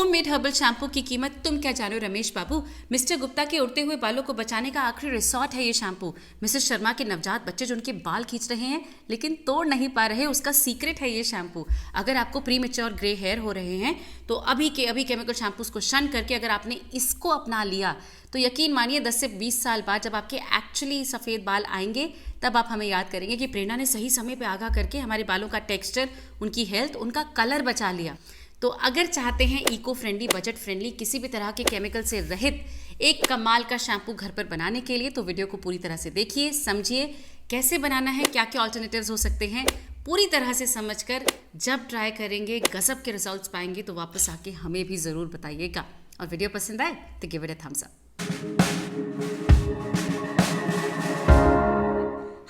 Homemade herbal shampoo की कीमत तुम क्या जानो रमेश बाबू। मिस्टर गुप्ता के उड़ते हुए बालों को बचाने का आखिरी रिसॉर्ट है ये शैम्पू। मिसेस शर्मा के नवजात बच्चे जो उनके बाल खींच रहे हैं लेकिन तोड़ नहीं पा रहे, उसका सीक्रेट है ये शैम्पू। अगर आपको प्री मेच्योर ग्रे हेयर हो रहे हैं तो अभी के अभी केमिकल शैम्पूज को शन करके अगर आपने इसको अपना लिया तो यकीन मानिए 10 से 20 साल बाद जब आपके एक्चुअली सफ़ेद बाल आएंगे तब आप हमें याद करेंगे कि प्रेरणा ने सही समय पे आगाह करके हमारे बालों का टेक्सचर, उनकी हेल्थ, उनका कलर बचा लिया। तो अगर चाहते हैं इको फ्रेंडली, बजट फ्रेंडली, किसी भी तरह के केमिकल से रहित एक कमाल का शैम्पू घर पर बनाने के लिए तो वीडियो को पूरी तरह से देखिए, समझिए कैसे बनाना है, क्या क्या ऑल्टरनेटिव्स हो सकते हैं। पूरी तरह से समझकर जब ट्राई करेंगे गजब के रिजल्ट्स पाएंगे तो वापस आके हमें भी ज़रूर बताइएगा। और वीडियो पसंद आए तो give it a thumbs up.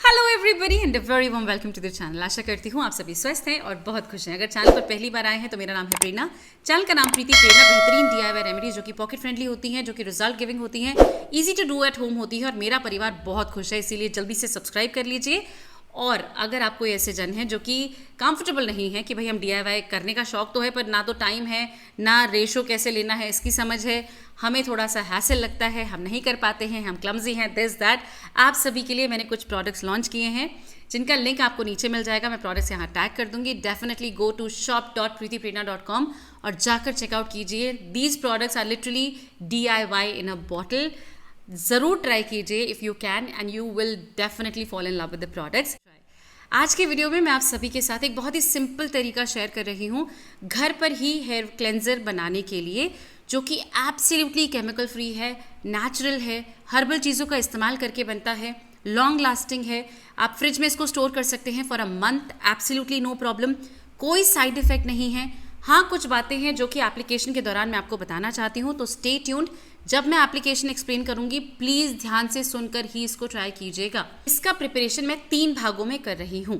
Hello everybody and a very warm welcome to the channel. आशा करती हूँ आप सभी स्वस्थ हैं और बहुत खुश हैं। अगर चैनल पर पहली बार आए हैं तो मेरा नाम है प्रेरणा। चैनल का नाम प्रीति प्रेरणा। बेहतरीन DIY रेमेडीज जो कि पॉकेट फ्रेंडली होती हैं, जो कि रिजल्ट गिविंग होती हैं, easy to do at home होती है और मेरा परिवार बहुत खुश है, इसीलिए जल्दी से सब्सक्राइब कर लीजिए। और अगर आप कोई ऐसे जन हैं जो कि कंफर्टेबल नहीं है कि भाई हम DIY करने का शौक तो है पर ना तो टाइम है, ना रेशो कैसे लेना है इसकी समझ है, हमें थोड़ा सा हैसल लगता है, हम नहीं कर पाते हैं, हम क्लमजी हैं, दिस दैट, आप सभी के लिए मैंने कुछ प्रोडक्ट्स लॉन्च किए हैं जिनका लिंक आपको नीचे मिल जाएगा। मैं प्रोडक्ट्स यहाँ टैग कर दूंगी। डेफिनेटली गो टू shop.preetiprerna.com और जाकर चेकआउट कीजिए। These products are literally DIY in a bottle. ज़रूर ट्राई कीजिए if you can and you will definitely fall in love with the products. आज के वीडियो में मैं आप सभी के साथ एक बहुत ही सिंपल तरीका शेयर कर रही हूँ घर पर ही हेयर क्लेंजर बनाने के लिए, जो कि एब्सोल्युटली केमिकल फ्री है, नेचुरल है, हर्बल चीज़ों का इस्तेमाल करके बनता है, लॉन्ग लास्टिंग है। आप फ्रिज में इसको स्टोर कर सकते हैं for a month, absolutely no problem, कोई साइड इफेक्ट नहीं है। हाँ, कुछ बातें हैं जो कि एप्लीकेशन के दौरान मैं आपको बताना चाहती हूँ, तो स्टे ट्यून्ड। जब मैं एप्लीकेशन एक्सप्लेन करूंगी प्लीज़ ध्यान से सुनकर ही इसको ट्राई कीजिएगा। इसका प्रिपरेशन मैं 3 भागों में कर रही हूँ।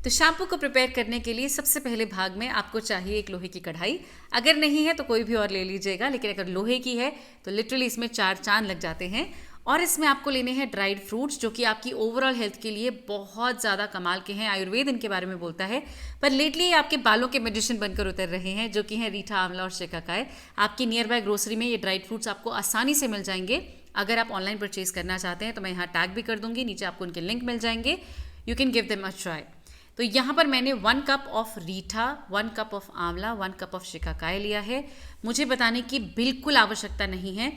तो शैम्पू को प्रिपेयर करने के लिए सबसे पहले भाग में आपको चाहिए एक लोहे की कढ़ाई। अगर नहीं है तो कोई भी और ले लीजिएगा, लेकिन अगर लोहे की है तो लिटरली इसमें 4 चांद लग जाते हैं। और इसमें आपको लेने हैं ड्राइड फ्रूट्स जो कि आपकी ओवरऑल हेल्थ के लिए बहुत ज़्यादा कमाल के हैं। आयुर्वेद इनके बारे में बोलता है, पर लेटली ये आपके बालों के मेडिसिन बनकर उतर रहे हैं, जो कि हैं रीठा, आंवला और शिकाकाई। आपकी नियर बाय ग्रोसरी में ये ड्राइड फ्रूट्स आपको आसानी से मिल जाएंगे। अगर आप ऑनलाइन परचेज करना चाहते हैं तो मैं यहाँ टैग भी कर दूंगी, नीचे आपको उनके लिंक मिल जाएंगे। You can give them a try. तो यहाँ पर मैंने 1 cup of Reetha, 1 cup of आंवला, 1 कप ऑफ शिकाकाई लिया है। मुझे बताने की बिल्कुल आवश्यकता नहीं है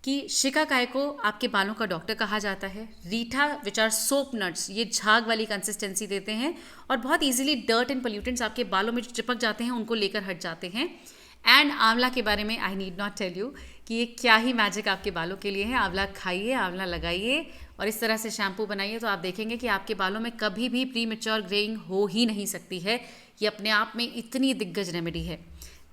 कि शिकाकाई को आपके बालों का डॉक्टर कहा जाता है। रीठा विच आर सोप नट्स, ये झाग वाली कंसिस्टेंसी देते हैं और बहुत इजीली डर्ट एंड पोल्यूटेंट्स आपके बालों में जो चिपक जाते हैं उनको लेकर हट जाते हैं। एंड आंवला के बारे में I need not tell you कि ये क्या ही मैजिक आपके बालों के लिए है। आंवला खाइए, आंवला लगाइए और इस तरह से शैम्पू बनाइए तो आप देखेंगे कि आपके बालों में कभी भी प्री मेच्योर ग्रेइंग हो ही नहीं सकती है। ये अपने आप में इतनी दिग्गज रेमेडी है।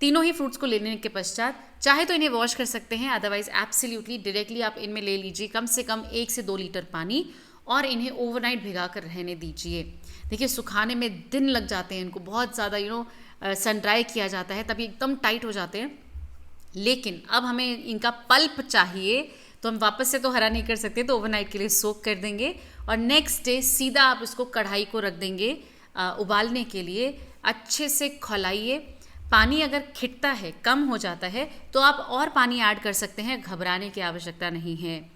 तीनों ही फ्रूट्स को लेने के पश्चात चाहे तो इन्हें वॉश कर सकते हैं, अदरवाइज एब्सोल्युटली डायरेक्टली आप इनमें ले लीजिए कम से कम 1 से 2 लीटर पानी और इन्हें ओवरनाइट भिगा कर रहने दीजिए। देखिए सुखाने में दिन लग जाते हैं इनको, बहुत ज़्यादा सन ड्राई किया जाता है तभी एकदम टाइट हो जाते हैं। लेकिन अब हमें इनका पल्प चाहिए तो हम वापस से तो हरा नहीं कर सकते, तो ओवरनाइट के लिए सोक कर देंगे और नेक्स्ट डे सीधा आप इसको कढ़ाई को रख देंगे उबालने के लिए। अच्छे से खौलाइए। पानी अगर खिटता है, कम हो जाता है तो आप और पानी ऐड कर सकते हैं, घबराने की आवश्यकता नहीं है।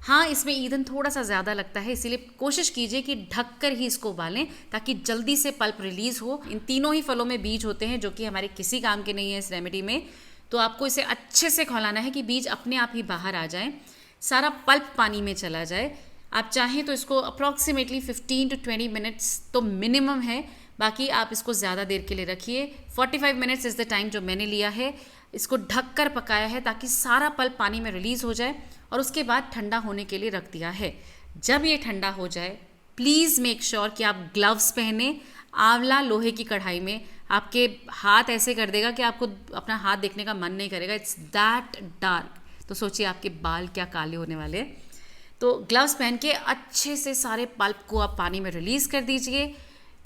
हाँ, इसमें ईंधन थोड़ा सा ज़्यादा लगता है, इसीलिए कोशिश कीजिए कि ढककर ही इसको उबालें ताकि जल्दी से पल्प रिलीज़ हो। इन तीनों ही फलों में बीज होते हैं जो कि हमारे किसी काम के नहीं है इस रेमेडी में, तो आपको इसे अच्छे से खौलाना है कि बीज अपने आप ही बाहर आ जाए, सारा पल्प पानी में चला जाए। आप चाहें तो इसको अप्रॉक्सीमेटली 15 to 20 मिनट्स तो मिनिमम है, बाकी आप इसको ज़्यादा देर के लिए रखिए। 45 मिनट्स इज़ द टाइम जो मैंने लिया है। इसको ढक कर पकाया है ताकि सारा पल्प पानी में रिलीज़ हो जाए और उसके बाद ठंडा होने के लिए रख दिया है। जब ये ठंडा हो जाए प्लीज़ मेक श्योर कि आप ग्लव्स पहने। आंवला लोहे की कढ़ाई में आपके हाथ ऐसे कर देगा कि आपको अपना हाथ देखने का मन नहीं करेगा, इट्स दैट डार्क। तो सोचिए आपके बाल क्या काले होने वाले हैं। तो ग्लव्स पहन के अच्छे से सारे पल्प को आप पानी में रिलीज़ कर दीजिए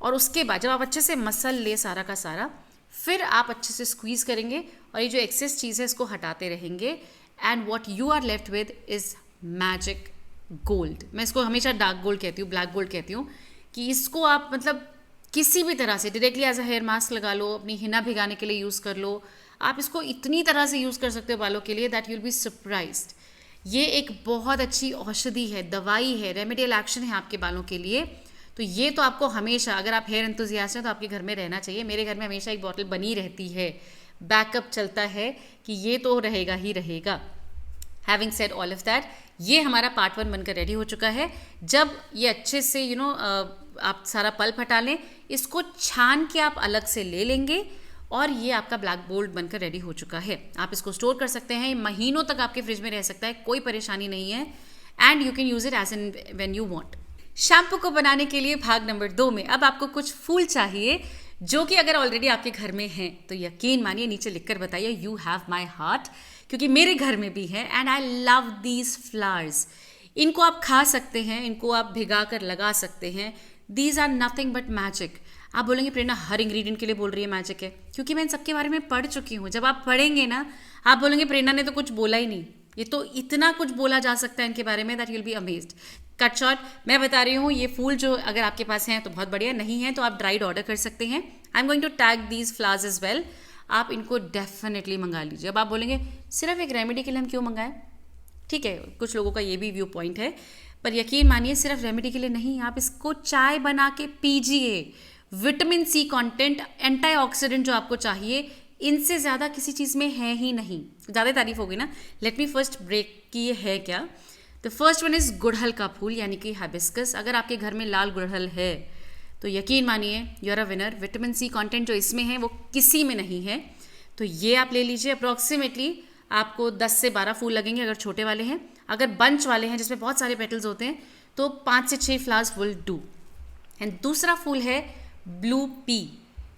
और उसके बाद जब आप अच्छे से मसल ले सारा का सारा, फिर आप अच्छे से स्क्वीज़ करेंगे और ये जो एक्सेस चीज़ है इसको हटाते रहेंगे। And what you are left with is magic gold. मैं इसको हमेशा डार्क गोल्ड कहती हूँ, ब्लैक गोल्ड कहती हूँ, कि इसको आप मतलब किसी भी तरह से directly as a hair mask लगा लो, अपनी हिना भिगाने के लिए यूज़ कर लो, आप इसको इतनी तरह से यूज़ कर सकते हो बालों के लिए that you will be surprised. ये एक बहुत अच्छी औषधि है, दवाई है, रेमेडियल एक्शन है आपके बालों के लिए। तो ये तो आपको हमेशा, अगर आप हेयर एंथुजियास्ट हैं तो आपके घर में रहना चाहिए। मेरे घर में हमेशा एक बॉटल बनी रहती है, बैकअप चलता है कि ये तो रहेगा ही रहेगा। Having said all of that, ये हमारा पार्ट 1 बनकर रेडी हो चुका है। जब ये अच्छे से आप सारा पल्प हटा लें, इसको छान के आप अलग से ले लेंगे और ये आपका ब्लैक गोल्ड बनकर रेडी हो चुका है। आप इसको स्टोर कर सकते हैं, महीनों तक आपके फ्रिज में रह सकता है, कोई परेशानी नहीं है। And you can use it as an when you want. Shampoo को बनाने के लिए भाग नंबर 2 में अब आपको कुछ फूल चाहिए, जो कि अगर ऑलरेडी आपके घर में हैं तो यकीन मानिए नीचे लिखकर बताइए यू हैव माई हार्ट, क्योंकि मेरे घर में भी है and I love these flowers. इनको आप खा सकते हैं, इनको आप भिगा कर लगा सकते हैं। These are nothing but magic. आप बोलेंगे प्रेरणा हर इंग्रेडिएंट के लिए बोल रही है मैजिक है, क्योंकि मैं इन सबके बारे में पढ़ चुकी हूँ। जब आप पढ़ेंगे ना, आप बोलेंगे प्रेरणा ने तो कुछ बोला ही नहीं, ये तो इतना कुछ बोला जा सकता है इनके बारे में that you will be amazed. Cut short मैं बता रही हूँ, ये फूल जो अगर आपके पास हैं तो बहुत बढ़िया, नहीं है तो आप ड्राइड ऑर्डर कर सकते हैं। I am going to tag these flowers as well. आप इनको डेफिनेटली मंगा लीजिए। अब आप बोलेंगे सिर्फ एक रेमेडी के लिए हम क्यों मंगाएं? ठीक है, कुछ लोगों का ये भी व्यू पॉइंट है, पर यकीन मानिए सिर्फ रेमेडी के लिए नहीं, आप इसको चाय बना के पीजिए। विटामिन सी कंटेंट, एंटीऑक्सीडेंट जो आपको चाहिए, इनसे ज़्यादा किसी चीज़ में है ही नहीं। ज़्यादा तारीफ हो गई ना, लेट मी फर्स्ट ब्रेक कि ये है क्या। द फर्स्ट वन इज़ गुड़हल का फूल यानी कि हाइबिस्कस। अगर आपके घर में लाल गुड़हल है तो यकीन मानिए you are a winner. Vitamin C content जो इसमें है वो किसी में नहीं है। तो ये आप ले लीजिए। अप्रॉक्सीमेटली आपको 10 से 12 फूल लगेंगे अगर छोटे वाले हैं। अगर बंच वाले हैं जिसमें बहुत सारे पेटल्स होते हैं तो 5 से 6 फ्लावर्स विल डू। एंड दूसरा फूल है ब्लू पी।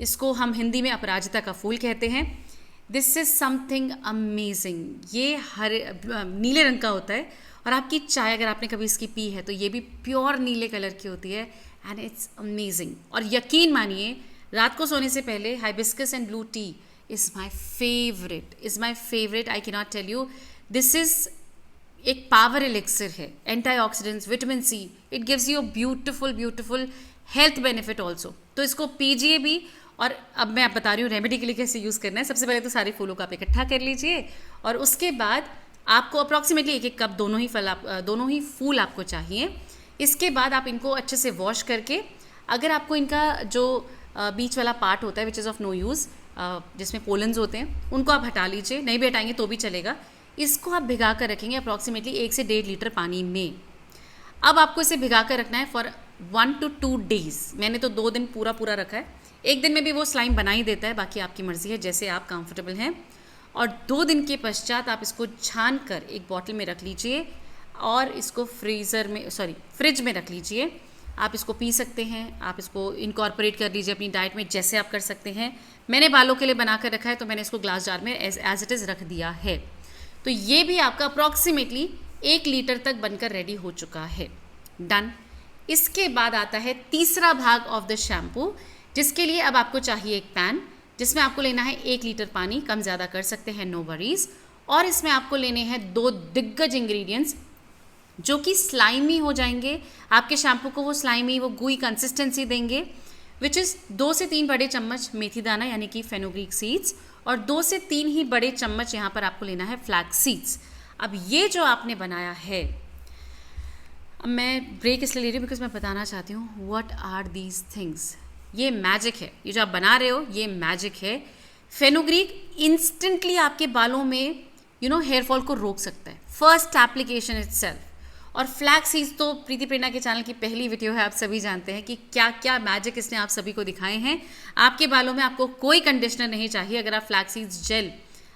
इसको हम हिंदी में अपराजिता का फूल कहते हैं। This is something amazing. ये नीले रंग का होता है और आपकी चाय अगर आपने कभी इसकी पी है तो ये भी प्योर नीले कलर की होती है एंड इट्स अमेजिंग। और यकीन मानिए रात को सोने से पहले hibiscus and blue tea is my favourite. I can not tell you. This is एक पावर एलिक्सर है, antioxidants, vitamin C, it gives you beautiful health benefit also. तो इसको पीजिए भी। और अब मैं आप बता रही हूँ रेमेडी के लिए कैसे यूज़ करना है। सबसे पहले तो सारे फूलों को आप इकट्ठा कर लीजिए और उसके बाद आपको अप्रॉक्सीमेटली 1-1 कप दोनों ही फूल आपको चाहिए। इसके बाद आप इनको अच्छे से वॉश करके, अगर आपको इनका जो बीच वाला पार्ट होता है which is of no use, जिसमें पोलन्स होते हैं, उनको आप हटा लीजिए। नहीं भी हटाएंगे तो भी चलेगा। इसको आप भिगा कर रखेंगे अप्रॉक्सीमेटली 1 से 1.5 लीटर पानी में। अब आपको इसे भिगा कर रखना है फॉर 1 to 2 days। मैंने तो 2 दिन पूरा रखा है। एक दिन में भी वो स्लाइम बना ही देता है, बाकी आपकी मर्ज़ी है, जैसे आप कंफर्टेबल हैं। और 2 दिन के पश्चात आप इसको छान कर एक बॉटल में रख लीजिए और इसको फ्रिज में रख लीजिए। आप इसको पी सकते हैं, आप इसको इनकॉर्पोरेट कर लीजिए अपनी डाइट में, जैसे आप कर सकते हैं। मैंने बालों के लिए बना कर रखा है तो मैंने इसको ग्लास जार में एज इट इज़ रख दिया है। तो ये भी आपका अप्रॉक्सीमेटली 1 लीटर तक बनकर रेडी हो चुका है। डन। इसके बाद आता है तीसरा भाग ऑफ द शैम्पू, जिसके लिए अब आपको चाहिए एक पैन, जिसमें आपको लेना है 1 लीटर पानी, कम ज़्यादा कर सकते हैं, नो वरीज। और इसमें आपको लेने हैं 2 दिग्गज इंग्रेडिएंट्स जो कि स्लाइमी हो जाएंगे, आपके शैम्पू को वो स्लाइमी, वो गुई कंसिस्टेंसी देंगे, विच इज़ 2 से 3 बड़े चम्मच मेथी दाना यानी कि फेनुग्रीक सीड्स और 2 से 3 ही बड़े चम्मच यहाँ पर आपको लेना है फ्लैक्स सीड्स। अब ये जो आपने बनाया है, अब मैं ब्रेक इसलिए ले रही हूँ बिकॉज मैं बताना चाहती हूँ व्हाट आर दीज थिंग्स। ये मैजिक है, ये जो आप बना रहे हो ये मैजिक है। फेनुग्रीक इंस्टेंटली आपके बालों में हेयर फॉल को रोक सकता है, फर्स्ट एप्लीकेशन इटसेल्फ। और फ्लैक्स सीड्स तो प्रीति प्रेरणा के चैनल की पहली वीडियो है, आप सभी जानते हैं कि क्या क्या मैजिक इसने आप सभी को दिखाए हैं। आपके बालों में आपको कोई कंडीशनर नहीं चाहिए अगर आप फ्लैक्स सीड्स जेल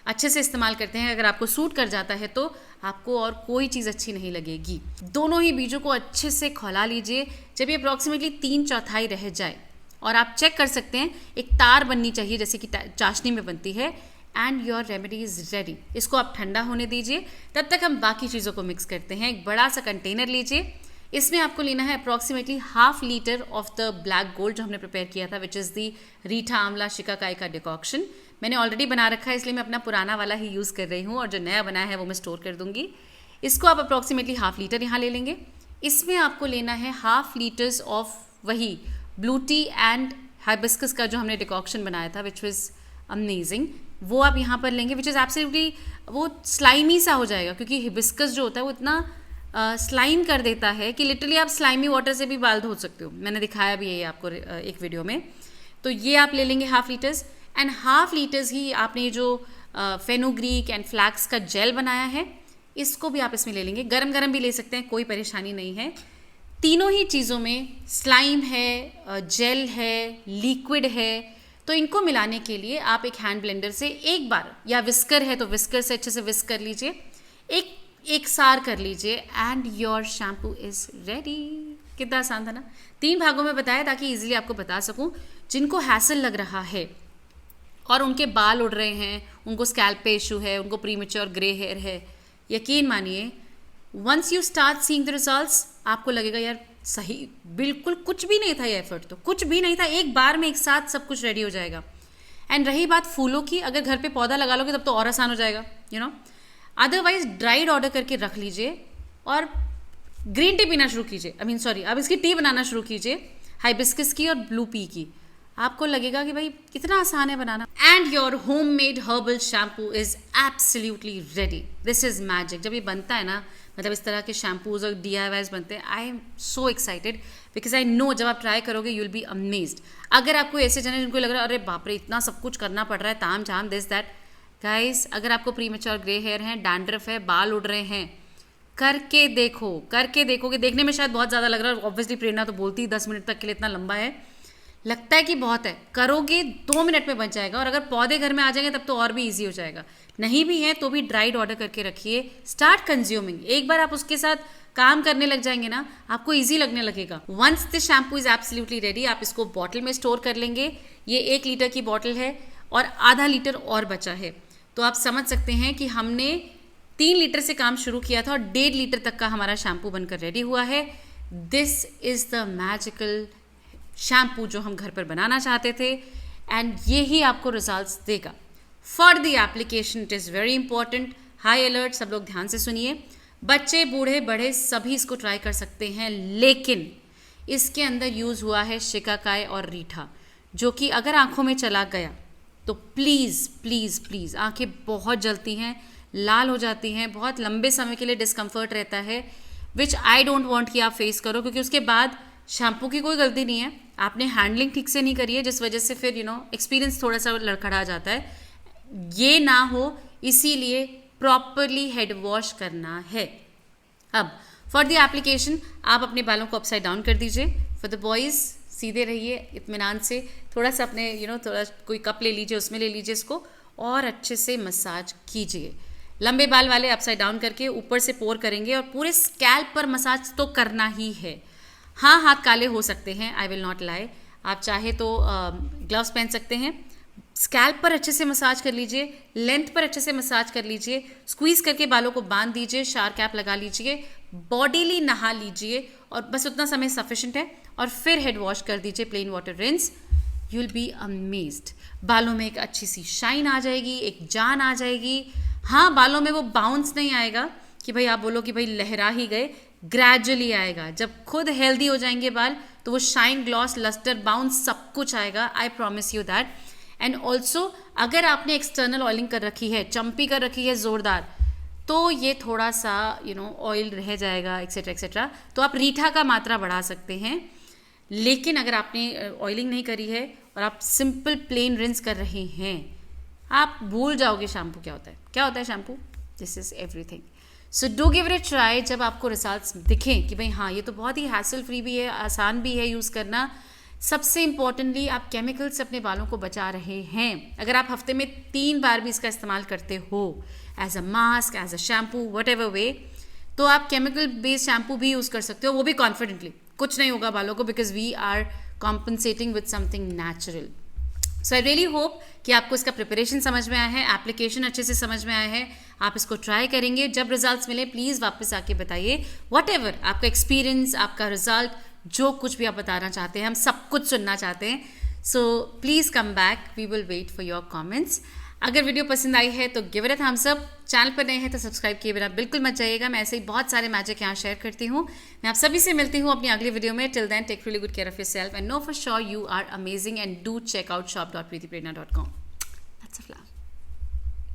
अच्छे से इस्तेमाल करते हैं। अगर आपको सूट कर जाता है तो आपको और कोई चीज़ अच्छी नहीं लगेगी। दोनों ही बीजों को अच्छे से खौला लीजिए। जब ये अप्रॉक्सीमेटली 3/4 रह जाए और आप चेक कर सकते हैं, एक तार बननी चाहिए जैसे कि चाशनी में बनती है, and your remedy is ready. इसको आप ठंडा होने दीजिए, तब तक हम बाकी चीज़ों को मिक्स करते हैं। एक बड़ा सा कंटेनर लीजिए, इसमें आपको लेना है approximately 1/2 litre of the black gold जो हमने प्रिपेयर किया था, विच इज़ दी रीठा आंवला शिकाकाई का डिकॉक्शन। मैंने ऑलरेडी बना रखा है इसलिए मैं अपना पुराना वाला ही यूज़ कर रही हूँ और जो नया बनाया है वो मैं स्टोर कर दूँगी। इसको आप अप्रॉक्सीमेटली 1/2 लीटर यहाँ ले लेंगे। इसमें आपको लेना है 1/2 लीटर्स ऑफ वही ब्लू टी एंड हाइबिस्कस का जो हमने डिकॉक्शन बनाया था, विच वॉज अमेजिंग। वो आप यहाँ पर लेंगे, विच इज़ एब्सोल्युटली वो स्लाइमी सा हो जाएगा, क्योंकि हिबिस्कस जो होता है वो इतना स्लाइम कर देता है कि लिटरली आप स्लाइमी वाटर से भी बाल धो सकते हो। मैंने दिखाया भी है आपको एक वीडियो में। तो ये आप ले लेंगे half litres, and half litres ही आपने जो फेनुग्रीक एंड फ्लैक्स का जेल बनाया है इसको भी आप इसमें ले लेंगे। गरम गरम भी ले सकते हैं, कोई परेशानी नहीं है। तीनों ही चीज़ों में स्लाइम है, जेल है, लिक्विड है, तो इनको मिलाने के लिए आप एक हैंड ब्लेंडर से एक बार, या विस्कर है तो विस्कर से अच्छे से विस्क कर लीजिए, एक सार कर लीजिए, and your shampoo is ready. कितना आसान था ना। 3 भागों में बताया ताकि इजीली आपको बता सकूं। जिनको हैसल लग रहा है और उनके बाल उड़ रहे हैं, उनको स्कैल्प पे इशू है, उनको प्रीमेच्योर ग्रे हेयर है, यकीन मानिए once you start seeing the results आपको लगेगा यार सही, बिल्कुल कुछ भी नहीं था ये एफर्ट, तो कुछ भी नहीं था, एक बार में एक साथ सब कुछ रेडी हो जाएगा। एंड रही बात फूलों की, अगर घर पे पौधा लगा लोगे तब तो और आसान हो जाएगा, you know. Otherwise dried order करके रख लीजिए और ग्रीन टी पीना शुरू कीजिए, अब इसकी टी बनाना शुरू कीजिए, हाइबिस्कस की और ब्लू पी की। आपको लगेगा कि भाई कितना आसान है बनाना। And your home made herbal shampoo is absolutely ready. This is magic. जब ये बनता है ना, मतलब इस तरह के शैम्पूज और DIYs बनते हैं, I am so excited because I know जब आप ट्राई करोगे यू विल बी अमेज्ड। अगर आपको ऐसे जने जिनको लग रहा है अरे बाप रे इतना सब कुछ करना पड़ रहा है, ताम झाम दिस दैट, गाइस अगर आपको प्रीमेच्योर ग्रे हेयर है, डैंड्रफ है, बाल उड़ रहे हैं, करके देखो कि देखने में शायद बहुत ज़्यादा लग रहा है, ऑब्वियसली प्रेरणा तो बोलती 10 मिनट तक के लिए इतना लंबा है, लगता है कि बहुत है, करोगे 2 मिनट में बन जाएगा। और अगर पौधे घर में आ जाएंगे तब तो और भी इजी हो जाएगा। नहीं भी है तो भी ड्राइड ऑर्डर करके रखिए, स्टार्ट कंज्यूमिंग। एक बार आप उसके साथ काम करने लग जाएंगे ना, आपको इजी लगने लगेगा। Once this shampoo is absolutely ready, आप इसको बॉटल में स्टोर कर लेंगे। ये 1 लीटर की बॉटल है और आधा लीटर और बचा है, तो आप समझ सकते हैं कि हमने 3 लीटर से काम शुरू किया था और 1.5 लीटर तक का हमारा शैम्पू बनकर रेडी हुआ है। This is the magical shampoo जो हम घर पर बनाना चाहते थे, एंड ये ही आपको रिजल्ट्स देगा। For the application it is very important, high alert, सब लोग ध्यान से सुनिए। बच्चे बूढ़े बड़े सभी इसको ट्राई कर सकते हैं, लेकिन इसके अंदर यूज़ हुआ है शिकाकाई और रीठा, जो कि अगर आंखों में चला गया तो प्लीज़ प्लीज़ प्लीज़, आंखें बहुत जलती हैं, लाल हो जाती हैं, बहुत लंबे समय के लिए डिस्कम्फर्ट रहता है, विच आई डोंट वॉन्ट कि आप फेस करो, क्योंकि उसके बाद शैम्पू की कोई गलती नहीं है, आपने हैंडलिंग ठीक से नहीं करी है, जिस वजह से फिर एक्सपीरियंस थोड़ा सा लड़खड़ा जाता है। ये ना हो इसीलिए प्रॉपरली हेड वॉश करना है। अब फॉर द एप्लीकेशन आप अपने बालों को अपसाइड डाउन कर दीजिए। फॉर द बॉयज़ सीधे रहिए इत्मीनान से, थोड़ा सा अपने थोड़ा कोई कप ले लीजिए, उसमें ले लीजिए इसको और अच्छे से मसाज कीजिए। लंबे बाल वाले अपसाइड डाउन करके ऊपर से पोर करेंगे और पूरे स्कैल्प पर मसाज तो करना ही है। हाँ, हाथ काले हो सकते हैं, आई विल नॉट लाई, आप चाहे तो ग्लव्स पहन सकते हैं। स्कैल्प पर अच्छे से मसाज कर लीजिए, लेंथ पर अच्छे से मसाज कर लीजिए, स्क्वीज करके बालों को बांध दीजिए, शावर कैप लगा लीजिए, बॉडीली नहा लीजिए और बस उतना समय सफिशिएंट है, और फिर हेड वॉश कर दीजिए, plain water rinse. You will be amazed. बालों में एक अच्छी सी शाइन आ जाएगी, एक जान आ जाएगी। हाँ, बालों में वो बाउंस नहीं आएगा कि भाई आप बोलो कि भाई लहरा ही गए, ग्रेजुअली आएगा। जब खुद हेल्दी हो जाएंगे बाल तो वो शाइन, ग्लॉस, लस्टर, बाउंस सब कुछ आएगा, I promise you that. And also अगर आपने एक्सटर्नल ऑयलिंग कर रखी है, चंपी कर रखी है ज़ोरदार, तो ये थोड़ा सा ऑयल रह जाएगा एक्सेट्रा एक्सेट्रा, तो आप रीठा का मात्रा बढ़ा सकते हैं। लेकिन अगर आपने ऑयलिंग नहीं करी है और आप सिंपल प्लेन रिंस कर रहे हैं, आप भूल जाओगे शैम्पू क्या होता है। क्या होता है shampoo? This is everything. So do give it a try. जब आपको रिजल्ट्स दिखें कि भाई हाँ ये तो बहुत ही हैसल फ्री भी है, आसान भी है यूज़ करना, सबसे इम्पॉर्टेंटली आप केमिकल से अपने बालों को बचा रहे हैं। अगर आप हफ्ते में 3 बार भी इसका इस्तेमाल करते हो, as a mask, as a shampoo, whatever way, तो आप केमिकल बेस्ड शैम्पू भी यूज़ कर सकते हो, वो भी कॉन्फिडेंटली। कुछ नहीं होगा बालों को, because we are compensating with something natural. So I really hope कि आपको इसका प्रिपरेशन समझ में आया है, एप्लीकेशन अच्छे से समझ में आया है। आप इसको ट्राई करेंगे, जब रिजल्ट्स मिले प्लीज़ वापस आके बताइए, वट एवर आपका एक्सपीरियंस, आपका रिजल्ट, जो कुछ भी आप बताना चाहते हैं, हम सब कुछ सुनना चाहते हैं। So please come back, we will wait for your comments. अगर वीडियो पसंद आई है तो give it a thumbs up. Channel पर नए हैं तो सब्सक्राइब किए बिना बिल्कुल मत जाइएगा। मैं ऐसे ही बहुत सारे मैजिक यहाँ शेयर करती हूँ। मैं आप सभी से मिलती हूँ अपनी अगली वीडियो में। Till then take really good care of yourself and know for sure you are amazing and do check out shop.preetiprerna.com. Lots of love.